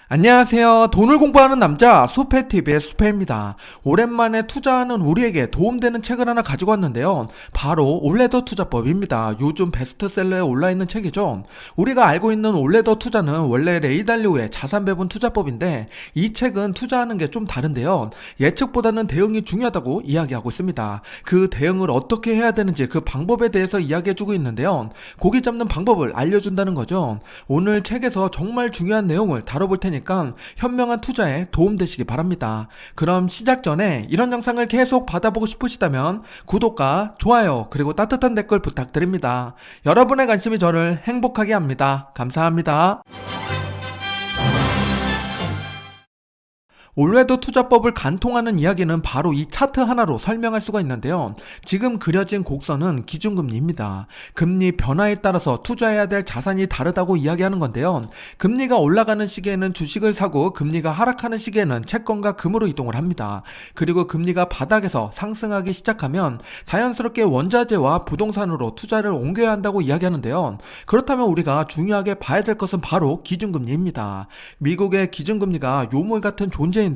안녕하세요. 돈을 공부하는 남자 수페TV의 수페입니다. 오랜만에 투자하는 우리에게 도움되는 책을 하나 가지고 왔는데요. 바로 올레더 투자법입니다. 요즘 베스트셀러에 올라있는 책이죠. 우리가 알고 있는 올레더 투자는 원래 레이 달리오의 자산 배분 투자법인데 이 책은 투자하는 게 좀 다른데요. 예측보다는 대응이 중요하다고 이야기하고 있습니다. 그 대응을 어떻게 해야 되는지 그 방법에 대해서 이야기해주고 있는데요. 고기 잡는 방법을 알려준다는 거죠. 오늘 책에서 정말 중요한 내용을 다뤄볼 테니까 현명한 투자에 도움되시기 바랍니다. 그럼 시작 전에 이런 영상을 계속 받아보고 싶으시다면 구독과 좋아요 그리고 따뜻한 댓글 부탁드립니다. 여러분의 관심이 저를 행복하게 합니다. 감사합니다. 올레더 투자법을 간통하는 이야기는 바로 이 차트 하나로 설명할 수가 있는데요. 지금 그려진 곡선은 기준금리입니다. 금리 변화에 따라서 투자해야 될 자산이 다르다고 이야기하는 건데요. 금리가 올라가는 시기에는 주식을 사고 금리가 하락하는 시기에는 채권과 금으로 이동을 합니다. 그리고 금리가 바닥에서 상승하기 시작하면 자연스럽게 원자재와 부동산으로 투자를 옮겨야 한다고 이야기하는데요. 그렇다면 우리가 중요하게 봐야 될 것은 바로 기준금리입니다. 미국의 기준금리가 요물 같은 존재인데요.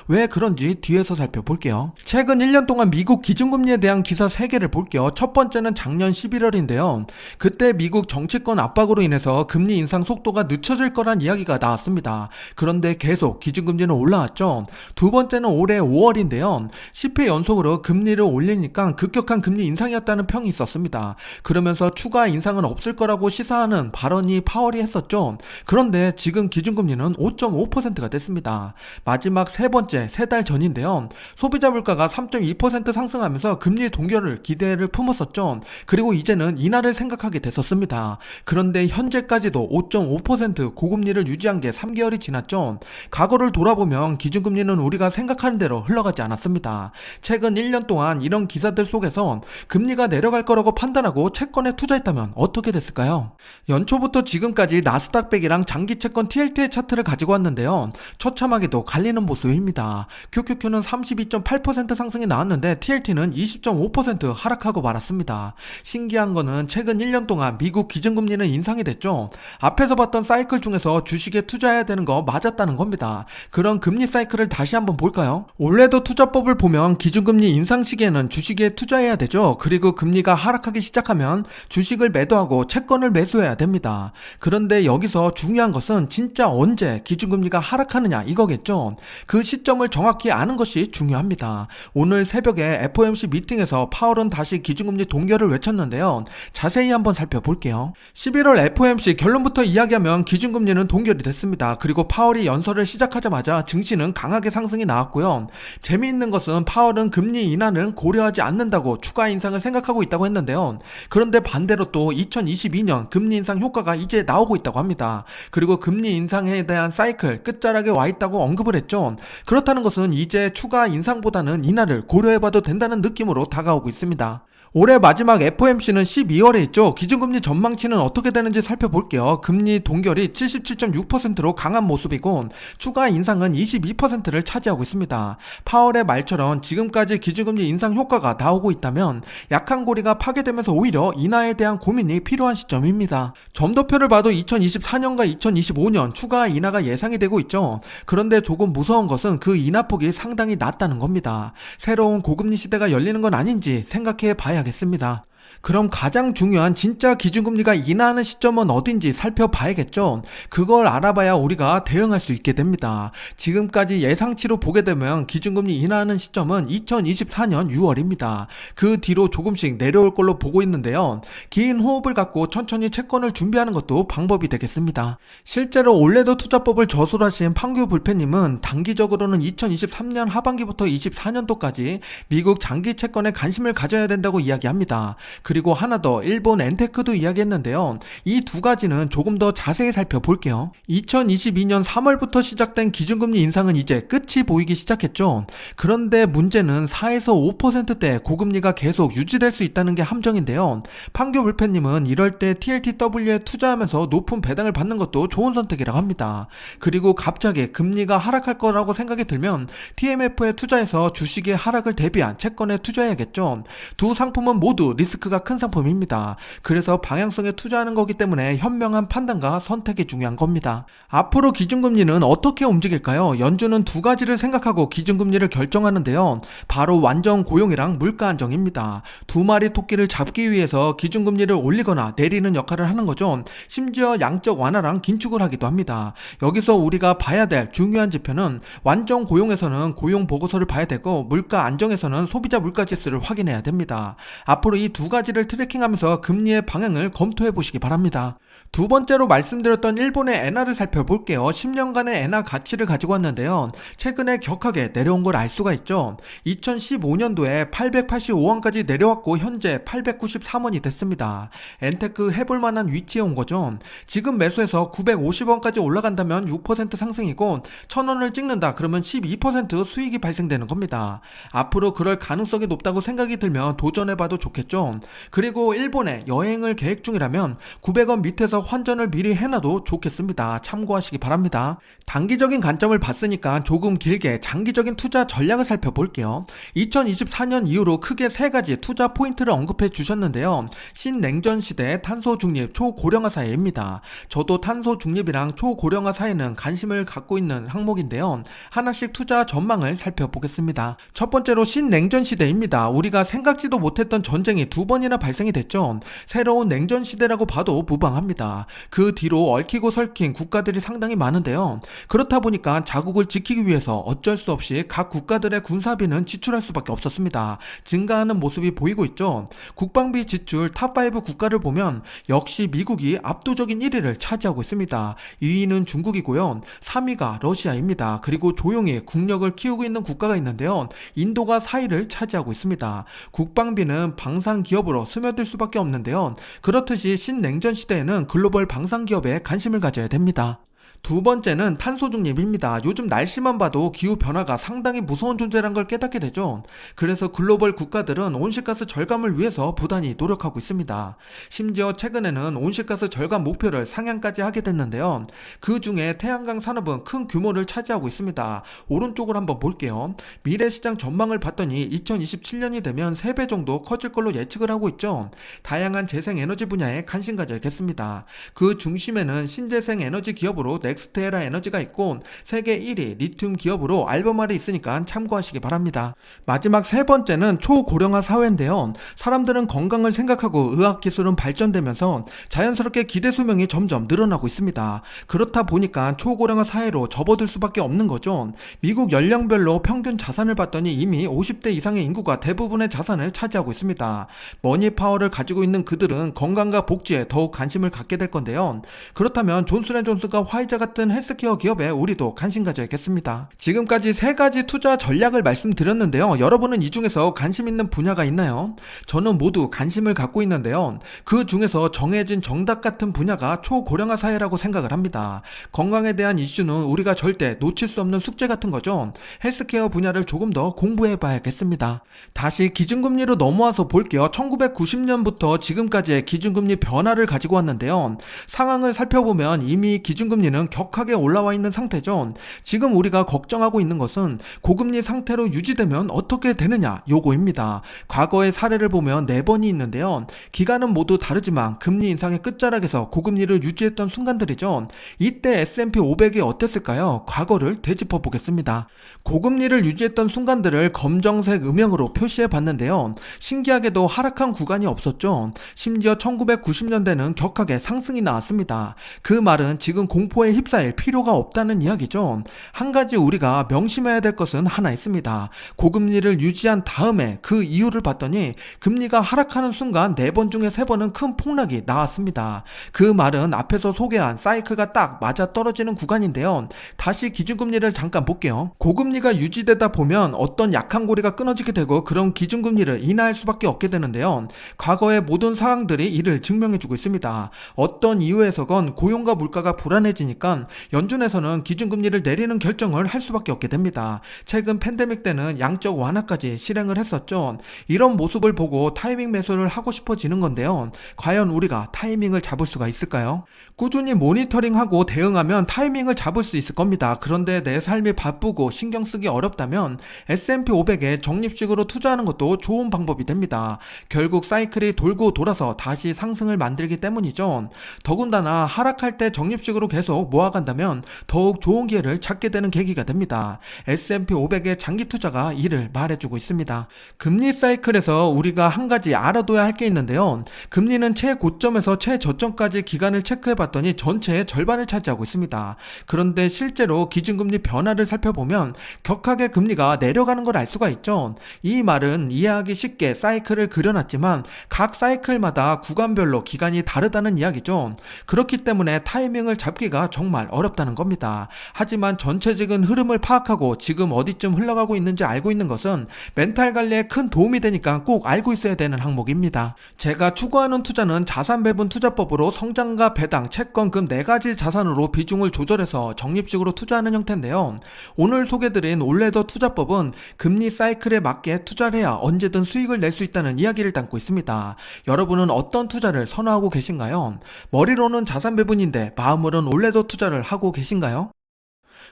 왜 그런지 뒤에서 살펴볼게요. 최근 1년 동안 미국 기준금리에 대한 기사 3개를 볼게요. 첫 번째는 작년 11월인데요. 그때 미국 정치권 압박으로 인해서 금리 인상 속도가 늦춰질 거란 이야기가 나왔습니다. 그런데 계속 기준금리는 올라왔죠. 두 번째는 올해 5월인데요. 10회 연속으로 금리를 올리니까 급격한 금리 인상이었다는 평이 있었습니다. 그러면서 추가 인상은 없을 거라고 시사하는 발언이 파월이 했었죠. 그런데 지금 기준금리는 5.5%가 됐습니다. 마지막 세 번째, 3달 전인데요. 소비자 물가가 3.2% 상승하면서 금리 동결을 기대를 품었었죠. 그리고 이제는 인하를 생각하게 됐었습니다. 그런데 현재까지도 5.5% 고금리를 유지한 게 3개월이 지났죠. 과거를 돌아보면 기준금리는 우리가 생각하는 대로 흘러가지 않았습니다. 최근 1년 동안 이런 기사들 속에서 금리가 내려갈 거라고 판단하고 채권에 투자했다면 어떻게 됐을까요? 연초부터 지금까지 나스닥 100이랑 장기 채권 TLT의 차트를 가지고 왔는데요. 처참하게도 갈리는 모습입니다. QQQ는 32.8% 상승이 나왔는데 TLT는 20.5% 하락하고 말았습니다. 신기한 거는 최근 1년 동안 미국 기준금리는 인상이 됐죠. 앞에서 봤던 사이클 중에서 주식에 투자해야 되는 거 맞았다는 겁니다. 그런 금리 사이클을 다시 한번 볼까요? 올해도 투자법을 보면 기준금리 인상 시기에는 주식에 투자해야 되죠. 그리고 금리가 하락하기 시작하면 주식을 매도하고 채권을 매수해야 됩니다. 그런데 여기서 중요한 것은 진짜 언제 기준금리가 하락하느냐 이거겠죠. 그 시점을 정확히 아는 것이 중요합니다. 오늘 새벽에 FOMC 미팅에서 파월은 다시 기준금리 동결을 외쳤는데요. 자세히 한번 살펴볼게요. 11월 FOMC 결론부터 이야기하면 기준금리는 동결이 됐습니다. 그리고 파월이 연설을 시작하자마자 증시는 강하게 상승이 나왔고요. 재미있는 것은 파월은 금리 인하는 고려하지 않는다고 추가 인상을 생각하고 있다고 했는데요. 그런데 반대로 또 2022년 금리 인상 효과가 이제 나오고 있다고 합니다. 그리고 금리 인상에 대한 사이클 끝자락에 와 있다고 언급을 했죠. 그렇다는 것은 이제 추가 인상보다는 인하를 고려해봐도 된다는 느낌으로 다가오고 있습니다. 올해 마지막 FOMC는 12월에 있죠. 기준금리 전망치는 어떻게 되는지 살펴볼게요. 금리 동결이 77.6%로 강한 모습이고 추가 인상은 22%를 차지하고 있습니다. 파월의 말처럼 지금까지 기준금리 인상 효과가 나오고 있다면 약한 고리가 파괴되면서 오히려 인하에 대한 고민이 필요한 시점입니다. 점도표를 봐도 2024년과 2025년 추가 인하가 예상이 되고 있죠. 그런데 조금 무서운 것은 그 인하폭이 상당히 낮다는 겁니다. 새로운 고금리 시대가 열리는 건 아닌지 생각해 봐야 겠습니다. 그럼 가장 중요한 진짜 기준금리가 인하하는 시점은 어딘지 살펴봐야겠죠. 그걸 알아봐야 우리가 대응할 수 있게 됩니다. 지금까지 예상치로 보게 되면 기준금리 인하하는 시점은 2024년 6월입니다. 그 뒤로 조금씩 내려올 걸로 보고 있는데요. 긴 호흡을 갖고 천천히 채권을 준비하는 것도 방법이 되겠습니다. 실제로 올레더 투자법을 저술하신 판교 불패님은 단기적으로는 2023년 하반기부터 24년도까지 미국 장기 채권에 관심을 가져야 된다고 이야기합니다. 그리고 하나 더 일본 엔테크도 이야기했는데요. 이 두 가지는 조금 더 자세히 살펴볼게요. 2022년 3월부터 시작된 기준금리 인상은 이제 끝이 보이기 시작했죠. 그런데 문제는 4에서 5%대 고금리가 계속 유지될 수 있다는 게 함정인데요. 판교 불패님은 이럴 때 TLTW에 투자하면서 높은 배당을 받는 것도 좋은 선택이라고 합니다. 그리고 갑자기 금리가 하락할 거라고 생각이 들면 TMF에 투자해서 주식의 하락을 대비한 채권에 투자해야겠죠. 두 상품은 모두 리스크가 리스크가 큰 상품입니다. 그래서 방향성에 투자하는 거기 때문에 현명한 판단과 선택이 중요한 겁니다. 앞으로 기준금리는 어떻게 움직일까요? 연준은 두 가지를 생각하고 기준금리를 결정하는데요. 바로 완전 고용이랑 물가 안정입니다. 두 마리 토끼를 잡기 위해서 기준금리를 올리거나 내리는 역할을 하는 거죠. 심지어 양적 완화랑 긴축을 하기도 합니다. 여기서 우리가 봐야 될 중요한 지표는 완전 고용에서는 고용 보고서를 봐야 되고 물가 안정에서는 소비자 물가 지수를 확인해야 됩니다. 앞으로 이 두 가지를 트래킹하면서 금리의 방향을 검토해 보시기 바랍니다. 두 번째로 말씀드렸던 일본의 엔화를 살펴볼게요. 10년간의 엔화 가치를 가지고 왔는데요. 최근에 격하게 내려온 걸 알 수가 있죠. 2015년도에 885원까지 내려왔고 현재 893원이 됐습니다. 엔테크 해볼 만한 위치에 온 거죠. 지금 매수해서 950원까지 올라간다면 6% 상승이고 1000원을 찍는다 그러면 12% 수익이 발생되는 겁니다. 앞으로 그럴 가능성이 높다고 생각이 들면 도전해봐도 좋겠죠. 그리고 일본에 여행을 계획 중이라면 900원 밑에서 환전을 미리 해놔도 좋겠습니다. 참고하시기 바랍니다. 단기적인 관점을 봤으니까 조금 길게 장기적인 투자 전략을 살펴볼게요. 2024년 이후로 크게 세 가지 투자 포인트를 언급해 주셨는데요. 신냉전 시대 탄소 중립 초고령화 사회입니다. 저도 탄소 중립이랑 초고령화 사회는 관심을 갖고 있는 항목인데요. 하나씩 투자 전망을 살펴보겠습니다. 첫 번째로 신냉전 시대입니다. 우리가 생각지도 못했던 전쟁이 두 번이나 발생이 됐죠. 새로운 냉전 시대라고 봐도 무방합니다. 그 뒤로 얽히고 설킨 국가들이 상당히 많은데요. 그렇다 보니까 자국을 지키기 위해서 어쩔 수 없이 각 국가들의 군사비는 지출할 수밖에 없었습니다. 증가하는 모습이 보이고 있죠. 국방비 지출 탑5 국가를 보면 역시 미국이 압도적인 1위를 차지하고 있습니다. 2위는 중국이고요. 3위가 러시아입니다. 그리고 조용히 국력을 키우고 있는 국가가 있는데요. 인도가 4위를 차지하고 있습니다. 국방비는 방산 기업으로 스며들 수밖에 없는데요. 그렇듯이 신냉전 시대에는 글로벌 방산 기업에 관심을 가져야 됩니다. 두 번째는 탄소 중립입니다. 요즘 날씨만 봐도 기후 변화가 상당히 무서운 존재란 걸 깨닫게 되죠. 그래서 글로벌 국가들은 온실가스 절감을 위해서 부단히 노력하고 있습니다. 심지어 최근에는 온실가스 절감 목표를 상향까지 하게 됐는데요. 그 중에 태양광 산업은 큰 규모를 차지하고 있습니다. 오른쪽으로 한번 볼게요. 미래시장 전망을 봤더니 2027년이 되면 3배 정도 커질 걸로 예측을 하고 있죠. 다양한 재생에너지 분야에 관심 가져야겠습니다. 그 중심에는 신재생 에너지 기업으로 넥스테라 에너지가 있고 세계 1위 리튬 기업으로 알베마르이 있으니까 참고하시기 바랍니다. 마지막 세 번째는 초고령화 사회인데요. 사람들은 건강을 생각하고 의학기술은 발전되면서 자연스럽게 기대 수명이 점점 늘어나고 있습니다. 그렇다 보니까 초고령화 사회로 접어들 수밖에 없는 거죠. 미국 연령별로 평균 자산을 봤더니 이미 50대 이상의 인구가 대부분의 자산을 차지하고 있습니다. 머니파워를 가지고 있는 그들은 건강과 복지에 더욱 관심을 갖게 될 건데요. 그렇다면 존슨앤존슨과 화이자 같은 헬스케어 기업에 우리도 관심 가져야겠습니다. 지금까지 세 가지 투자 전략을 말씀드렸는데요. 여러분은 이 중에서 관심 있는 분야가 있나요? 저는 모두 관심을 갖고 있는데요. 그 중에서 정해진 정답 같은 분야가 초고령화 사회라고 생각을 합니다. 건강에 대한 이슈는 우리가 절대 놓칠 수 없는 숙제 같은 거죠. 헬스케어 분야를 조금 더 공부해 봐야겠습니다. 다시 기준금리로 넘어와서 볼게요. 1990년부터 지금까지의 기준금리 변화를 가지고 왔는데요. 상황을 살펴보면 이미 기준금리는 격하게 올라와 있는 상태죠. 지금 우리가 걱정하고 있는 것은 고금리 상태로 유지되면 어떻게 되느냐 요거입니다. 과거의 사례를 보면 4번이 있는데요. 기간은 모두 다르지만 금리 인상의 끝자락에서 고금리를 유지했던 순간들이죠. 이때 S&P 500이 어땠을까요? 과거를 되짚어 보겠습니다. 고금리를 유지했던 순간들을 검정색 음영으로 표시해 봤는데요. 신기하게도 하락한 구간이 없었죠. 심지어 1990년대는 격하게 상승이 나왔습니다. 그 말은 지금 공포에 휩싸일 필요가 없다는 이야기죠. 한 가지 우리가 명심해야 될 것은 하나 있습니다. 고금리를 유지한 다음에 그 이유를 봤더니 금리가 하락하는 순간 4번 중에 3번은 큰 폭락이 나왔습니다. 그 말은 앞에서 소개한 사이클과 딱 맞아 떨어지는 구간인데요. 다시 기준금리를 잠깐 볼게요. 고금리가 유지되다 보면 어떤 약한 고리가 끊어지게 되고 그런 기준금리를 인하할 수밖에 없게 되는데요. 과거의 모든 상황들이 이를 증명해주고 있습니다. 어떤 이유에서건 고용과 물가가 불안해지니 있으니까 연준에서는 기준금리를 내리는 결정을 할 수밖에 없게 됩니다. 최근 팬데믹 때는 양적 완화까지 실행을 했었죠. 이런 모습을 보고 타이밍 매수를 하고 싶어지는 건데요. 과연 우리가 타이밍을 잡을 수가 있을까요? 꾸준히 모니터링하고 대응하면 타이밍을 잡을 수 있을 겁니다. 그런데 내 삶이 바쁘고 신경 쓰기 어렵다면 S&P 500에 적립식으로 투자하는 것도 좋은 방법이 됩니다. 결국 사이클이 돌고 돌아서 다시 상승을 만들기 때문이죠. 더군다나 하락할 때 적립식으로 계속 모아간다면 더욱 좋은 기회를 찾게 되는 계기가 됩니다. S&P 500의 장기 투자가 이를 말해주고 있습니다. 금리 사이클에서 우리가 한 가지 알아둬야 할 게 있는데요. 금리는 최고점에서 최저점까지 기간을 체크해봤더니 전체의 절반을 차지하고 있습니다. 그런데 실제로 기준금리 변화를 살펴보면 격하게 금리가 내려가는 걸 알 수가 있죠. 이 말은 이해하기 쉽게 사이클을 그려놨지만 각 사이클마다 구간별로 기간이 다르다는 이야기죠. 그렇기 때문에 타이밍을 잡기가 정말 어렵다는 겁니다. 하지만 전체적인 흐름을 파악하고 지금 어디쯤 흘러가고 있는지 알고 있는 것은 멘탈 관리에 큰 도움이 되니까 꼭 알고 있어야 되는 항목입니다. 제가 추구하는 투자는 자산 배분 투자법으로 성장과 배당, 채권, 금 4가지 자산으로 비중을 조절해서 적립식으로 투자하는 형태인데요. 오늘 소개드린 올레더 투자법은 금리 사이클에 맞게 투자를 해야 언제든 수익을 낼 수 있다는 이야기를 담고 있습니다. 여러분은 어떤 투자를 선호하고 계신가요? 머리로는 자산 배분인데 마음으로는 올레더 투자를 하고 계신가요?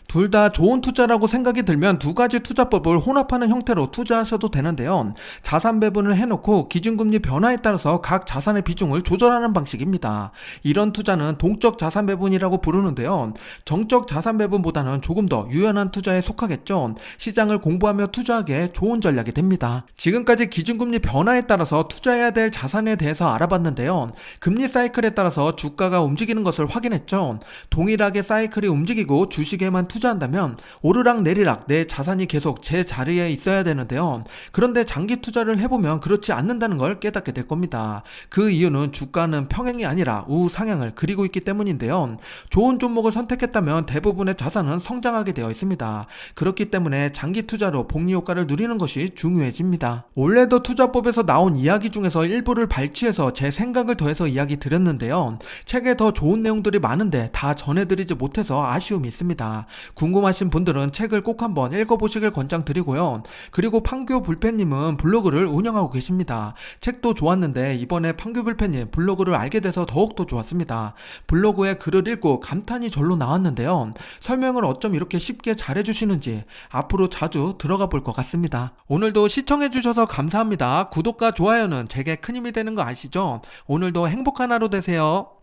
둘 다 좋은 투자라고 생각이 들면 2가지 투자법을 혼합하는 형태로 투자하셔도 되는데요. 자산 배분을 해놓고 기준금리 변화에 따라서 각 자산의 비중을 조절하는 방식입니다. 이런 투자는 동적 자산 배분이라고 부르는데요. 정적 자산 배분보다는 조금 더 유연한 투자에 속하겠죠. 시장을 공부하며 투자하기에 좋은 전략이 됩니다. 지금까지 기준금리 변화에 따라서 투자해야 될 자산에 대해서 알아봤는데요. 금리 사이클에 따라서 주가가 움직이는 것을 확인했죠. 동일하게 사이클이 움직이고 주식에만 투자한다면 오르락 내리락 내 자산이 계속 제 자리에 있어야 되는데요. 그런데 장기 투자를 해보면 그렇지 않는다는 걸 깨닫게 될 겁니다. 그 이유는 주가는 평행이 아니라 우상향을 그리고 있기 때문인데요. 좋은 종목을 선택했다면 대부분의 자산은 성장하게 되어 있습니다. 그렇기 때문에 장기 투자로 복리 효과를 누리는 것이 중요해집니다. 올레더 투자법에서 나온 이야기 중에서 일부를 발췌해서 제 생각을 더해서 이야기 드렸는데요. 책에 더 좋은 내용들이 많은데 다 전해드리지 못해서 아쉬움이 있습니다. 궁금하신 분들은 책을 꼭 한번 읽어보시길 권장드리고요. 그리고 판교 불펜님은 블로그를 운영하고 계십니다. 책도 좋았는데 이번에 판교 불펜님 블로그를 알게 돼서 더욱더 좋았습니다. 블로그에 글을 읽고 감탄이 절로 나왔는데요. 설명을 어쩜 이렇게 쉽게 잘해주시는지 앞으로 자주 들어가 볼 것 같습니다. 오늘도 시청해주셔서 감사합니다. 구독과 좋아요는 제게 큰 힘이 되는 거 아시죠? 오늘도 행복한 하루 되세요.